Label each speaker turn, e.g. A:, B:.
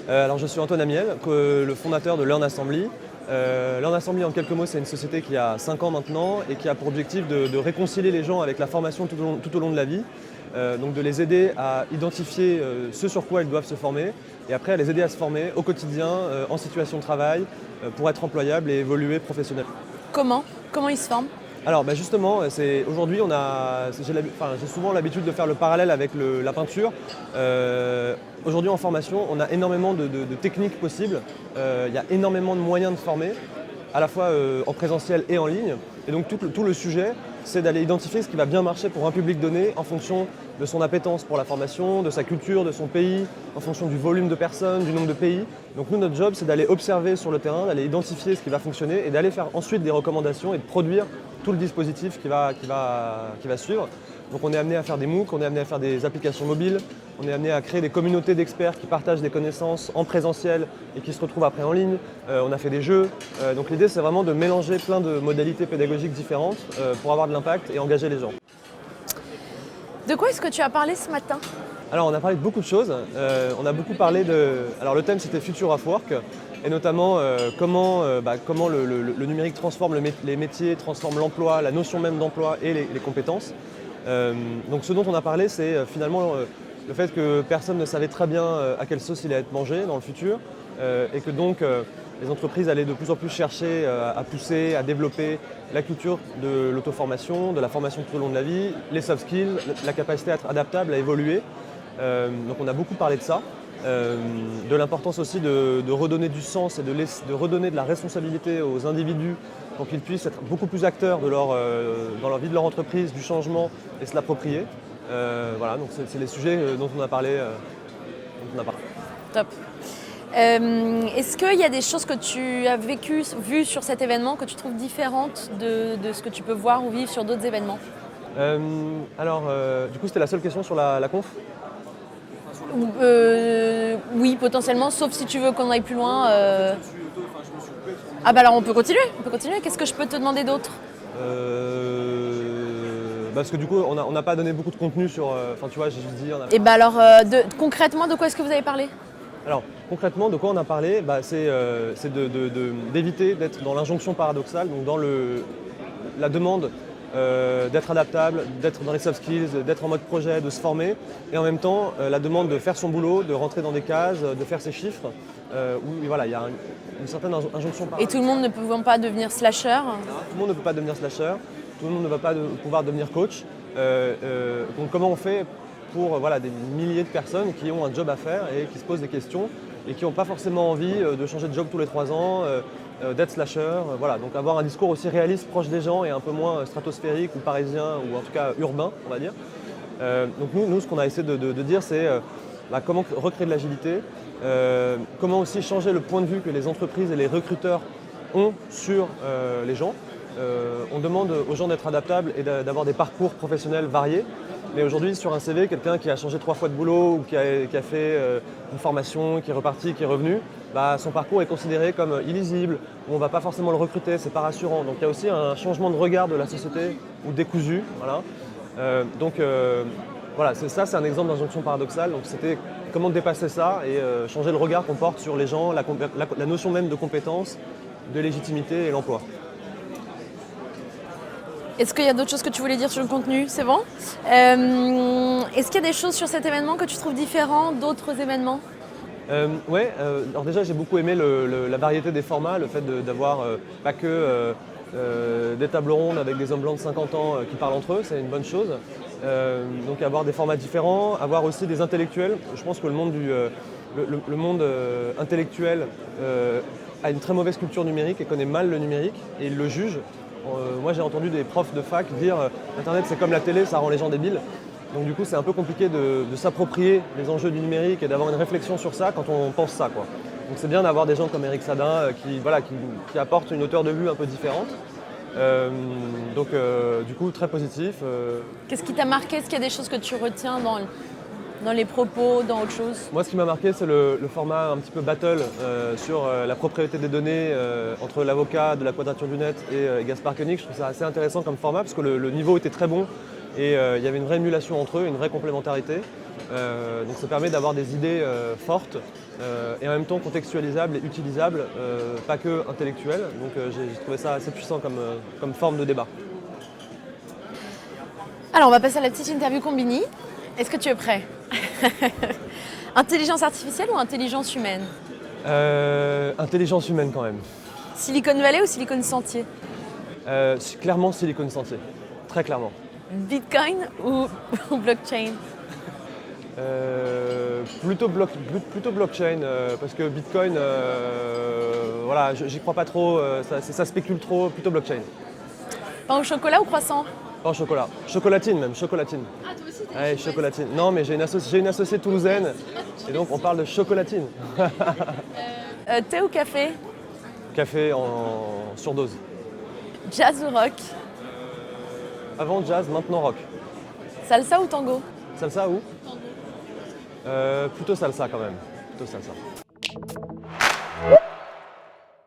A: Alors je suis Antoine Amiel, le fondateur de LearnAssembly. LearnAssembly, en quelques mots, c'est une société qui a 5 ans maintenant et qui a pour objectif de réconcilier les gens avec la formation tout au long de la vie. Donc de les aider à identifier ce sur quoi ils doivent se former et après à les aider à se former au quotidien, en situation de travail, pour être employables et évoluer professionnellement.
B: Comment ils se forment?
A: Alors justement, aujourd'hui j'ai souvent l'habitude de faire le parallèle avec la peinture. Aujourd'hui en formation, on a énormément de techniques possibles. Il y a énormément de moyens de former, à la fois en présentiel et en ligne. Et donc tout le sujet, c'est d'aller identifier ce qui va bien marcher pour un public donné en fonction de son appétence pour la formation, de sa culture, de son pays, en fonction du volume de personnes, du nombre de pays. Donc nous, notre job, c'est d'aller observer sur le terrain, d'aller identifier ce qui va fonctionner et d'aller faire ensuite des recommandations et de produire tout le dispositif qui va suivre. Donc on est amené à faire des MOOC, on est amené à faire des applications mobiles, on est amené à créer des communautés d'experts qui partagent des connaissances en présentiel et qui se retrouvent après en ligne. On a fait des jeux. Donc l'idée, c'est vraiment de mélanger plein de modalités pédagogiques différentes pour avoir de l'impact et engager les gens.
B: De quoi est-ce que tu as parlé ce matin?
A: Alors on a parlé de beaucoup de choses. On a beaucoup parlé Alors le thème, c'était Future of Work et notamment comment le numérique transforme les métiers, transforme l'emploi, la notion même d'emploi et les compétences. Donc ce dont on a parlé, c'est finalement le fait que personne ne savait très bien à quelle sauce il allait être mangé dans le futur et que donc les entreprises allaient de plus en plus chercher à pousser, à développer la culture de l'auto-formation, de la formation tout au long de la vie, les soft skills, la capacité à être adaptable, à évoluer. Donc on a beaucoup parlé de ça, de l'importance aussi de redonner du sens et de redonner de la responsabilité aux individus pour qu'ils puissent être beaucoup plus acteurs dans leur vie de leur entreprise, du changement et se l'approprier. Voilà, donc c'est les sujets dont on a parlé.
B: Top. Est-ce qu'il y a des choses que tu as vues sur cet événement que tu trouves différentes de ce que tu peux voir ou vivre sur d'autres événements?
A: Du coup, c'était la seule question sur la conf?
B: Oui, potentiellement, sauf si tu veux qu'on aille plus loin. Ah bah alors on peut continuer. Qu'est-ce que je peux te demander d'autre?
A: Parce que du coup, on n'a pas donné beaucoup de contenu sur... Enfin, tu vois, j'ai juste dit...
B: Et bah alors, concrètement, de quoi est-ce que vous avez parlé?
A: Alors, concrètement, de quoi on a parlé? C'est d'éviter d'être dans l'injonction paradoxale, donc dans la demande d'être adaptable, d'être dans les soft skills, d'être en mode projet, de se former, et en même temps, la demande de faire son boulot, de rentrer dans des cases, de faire ses chiffres, où voilà, il y a une certaine injonction paradoxale.
B: Et tout le monde ne pouvant pas devenir slasher?
A: Tout le monde ne peut pas devenir slasher, tout le monde ne va pas pouvoir devenir coach. Donc comment on fait pour des milliers de personnes qui ont un job à faire et qui se posent des questions et qui n'ont pas forcément envie de changer de job tous les 3 ans, d'être slasher. Voilà. Donc avoir un discours aussi réaliste, proche des gens et un peu moins stratosphérique ou parisien ou en tout cas urbain, on va dire. Donc nous, ce qu'on a essayé de dire, c'est comment recréer de l'agilité, comment aussi changer le point de vue que les entreprises et les recruteurs ont sur les gens. On demande aux gens d'être adaptables et d'avoir des parcours professionnels variés. Mais aujourd'hui, sur un CV, quelqu'un qui a changé 3 fois de boulot ou qui a fait une formation, qui est reparti, qui est revenu, son parcours est considéré comme illisible, ou on ne va pas forcément le recruter, c'est pas rassurant. Donc il y a aussi un changement de regard de la société ou décousu. Voilà. C'est un exemple d'injonction paradoxale. Donc c'était comment dépasser ça et changer le regard qu'on porte sur les gens, la notion même de compétence, de légitimité et l'emploi.
B: Est-ce qu'il y a d'autres choses que tu voulais dire sur le contenu? C'est bon. Est-ce qu'il y a des choses sur cet événement que tu trouves différentes d'autres événements?
A: Alors déjà j'ai beaucoup aimé la variété des formats, le fait d'avoir pas que des tables rondes avec des hommes blancs de 50 ans qui parlent entre eux, c'est une bonne chose. Donc avoir des formats différents, avoir aussi des intellectuels. Je pense que le monde intellectuel a une très mauvaise culture numérique et connaît mal le numérique et il le juge. Moi j'ai entendu des profs de fac dire Internet c'est comme la télé, ça rend les gens débiles. Donc du coup c'est un peu compliqué de s'approprier les enjeux du numérique et d'avoir une réflexion sur ça quand on pense ça, quoi. Donc c'est bien d'avoir des gens comme Eric Sadin qui apportent une hauteur de vue un peu différente. Du coup très positif.
B: Qu'est-ce qui t'a marqué? Est-ce qu'il y a des choses que tu retiens dans les propos, dans autre chose?
A: Moi, ce qui m'a marqué, c'est le format un petit peu battle sur la propriété des données entre l'avocat de la Quadrature du Net et Gaspard Koenig. Je trouve ça assez intéressant comme format parce que le niveau était très bon et il y avait une vraie émulation entre eux, une vraie complémentarité. Donc ça permet d'avoir des idées fortes et en même temps contextualisables et utilisables, pas que intellectuelles. Donc j'ai trouvé ça assez puissant comme forme de débat.
B: Alors, on va passer à la petite interview Combini. Est-ce que tu es prêt? Intelligence artificielle ou intelligence humaine?
A: Intelligence humaine quand même.
B: Silicon Valley ou Silicon Sentier?
A: Clairement Silicon Sentier, très clairement.
B: Bitcoin ou blockchain?
A: Plutôt blockchain, parce que Bitcoin, voilà, j'y crois pas trop, ça spécule trop, plutôt blockchain.
B: Pain au chocolat ou croissant?
A: Pas au chocolat, chocolatine même, chocolatine.
B: Ah, toi aussi t'es
A: Ouais, chocolatine. Non, mais j'ai une associée toulousaine, et donc on parle de chocolatine.
B: Thé ou café?
A: Café en surdose.
B: Jazz ou rock?
A: Avant jazz, maintenant rock.
B: Salsa ou tango?
A: Salsa où? Plutôt salsa quand même, plutôt salsa.